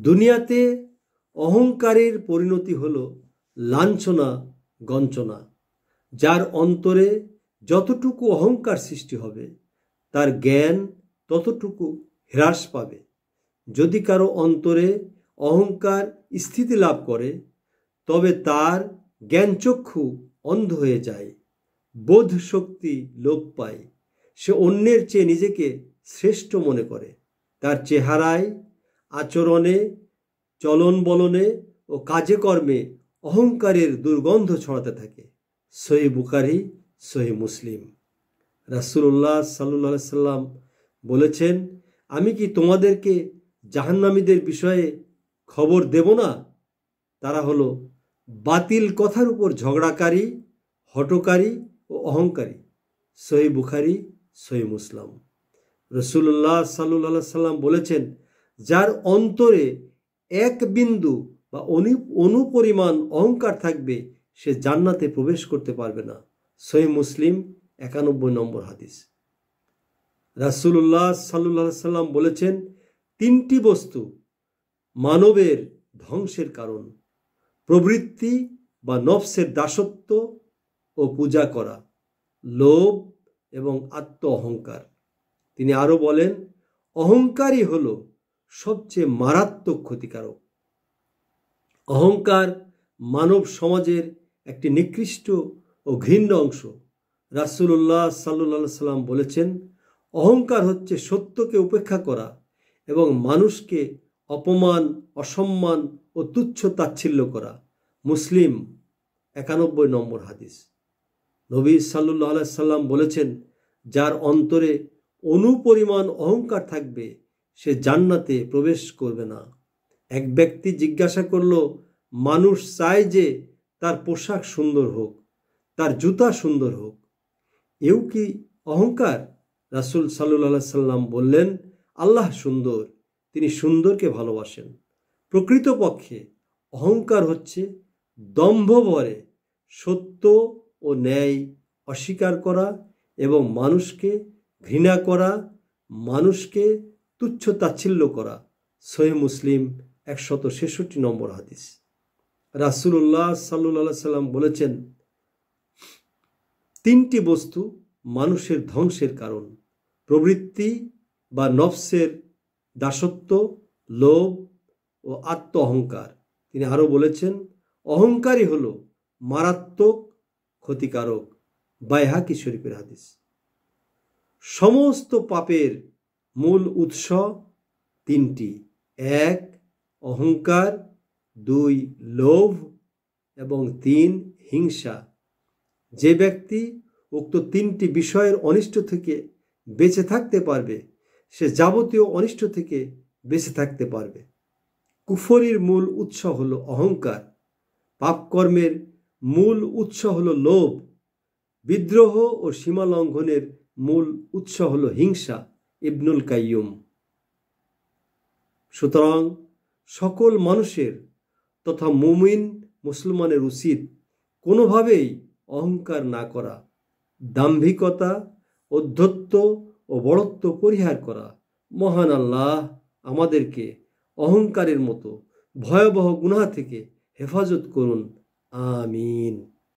দুনিয়াতে অহংকারের পরিণতি হলো লাঞ্ছনা গঞ্চনা। যার অন্তরে যতটুকু অহংকার সৃষ্টি হবে তার জ্ঞান ততটুকু হ্রাস পাবে। যদি কারো অন্তরে অহংকার স্থিতি লাভ করে তবে তার জ্ঞানচক্ষু অন্ধ হয়ে যায়, বোধ শক্তি লোপ পায়, সে অন্যের চেয়ে নিজেকে শ্রেষ্ঠ মনে করে। তার চেহারায়, আচরণে, চলন বলনে ও কাজে কর্মে অহংকারের দুর্গন্ধ ছড়াতে থাকে। সহিহ বুখারী, সহিহ মুসলিম। রাসূলুল্লাহ সাল্লাল্লাহু আলাইহি সাল্লাম বলেছেন, আমি কি তোমাদেরকে জাহান্নামীদের বিষয়ে খবর দেব না? তারা হলো বাতিল কথার উপর ঝগড়াকারী, হঠকারী ও অহংকারী। সহিহ বুখারী, সহিহ মুসলিম। রাসূলুল্লাহ সাল্লাল্লাহু আলাইহি সাল্লাম বলেছেন, যার অন্তরে এক বিন্দু বা অনুপরিমাণ অহংকার থাকবে সে জান্নাতে প্রবেশ করতে পারবে না। সহিহ মুসলিম 91 নম্বর হাদিস। রাসূলুল্লাহ সাল্লাল্লাহু আলাইহি সাল্লাম বলেছেন, তিনটি বস্তু মানবের ধ্বংসের কারণ: প্রবৃত্তি বা নফসের দাসত্ব ও পূজা করা, লোভ এবং আত্ম অহংকার। তিনি আরো বলেন, অহংকারই হলো সবচেয়ে মারাত্মক ক্ষতিকারক। অহংকার মানব সমাজের একটি নিকৃষ্ট ও ঘৃণ্য অংশ। রাসূলুল্লাহ সাল্লাল্লাহু আলাইহি সাল্লাম বলেছেন, অহংকার হচ্ছে সত্যকে উপেক্ষা করা এবং মানুষকে অপমান, অসম্মান ও তুচ্ছ তাচ্ছিল্য করা। মুসলিম 91 নম্বর হাদিস। নবী সাল্লাল্লাহু আলাইহি সাল্লাম বলেছেন, যার অন্তরে অনুপরিমাণ অহংকার থাকবে সে জান্নাতে প্রবেশ করবে না। এক ব্যক্তি জিজ্ঞাসা করল, মানুষ চায় যে তার পোশাক সুন্দর হোক, তার জুতা সুন্দর হোক, এও কি অহংকার? রাসূল সাল্লাল্লাহু আলাইহি সাল্লাম বললেন, আল্লাহ সুন্দর, তিনি সুন্দরকে ভালোবাসেন। প্রকৃতপক্ষে অহংকার হচ্ছে দম্ভ ভরে সত্য ও ন্যায় অস্বীকার করা এবং মানুষকে ঘৃণা করা, মানুষকে তুচ্ছ তাচ্ছিল্য করা। সহিহ মুসলিম 166 নম্বর হাদিস। রাসূলুল্লাহ সাল্লাল্লাহু আলাইহি সাল্লাম বলেছেন, তিনটি বস্তু মানুষের ধ্বংসের কারণ: প্রবৃত্তি বা নফসের দাসত্ব, লোভ ও আত্ম অহংকার। তিনি আরো বলেছেন, অহংকারই হলো মারাত্মক ক্ষতিকারক। বাইহাকী শরীফের হাদিস। সমস্ত পাপের মূল উৎস তিনটি: 1 অহংকার, 2 লোভ এবং 3 হিংসা। যে ব্যক্তি উক্ত তিনটি বিষয়ের অনিষ্ট থেকে বেঁচে থাকতে পারবে সে যাবতীয় অনিষ্ট থেকে বেঁচে থাকতে পারবে। কুফরির মূল উৎস হলো অহংকার, পাপকর্মের মূল উৎস হলো লোভ, বিদ্রোহ ও সীমা লঙ্ঘনের মূল উৎস হলো হিংসা। ইবনুল কাইয়ুম। সুতরাং সকল মানুষের তথা মুমিন মুসলমানের উচিত কোনোভাবেই অহংকার না করা, দাম্ভিকতা, ঔদ্ধত্য ও বড়ত্ব পরিহার করা। মহান আল্লাহ আমাদেরকে অহংকারের মতো ভয়াবহ গুনাহ থেকে হেফাজত করুন। আমিন।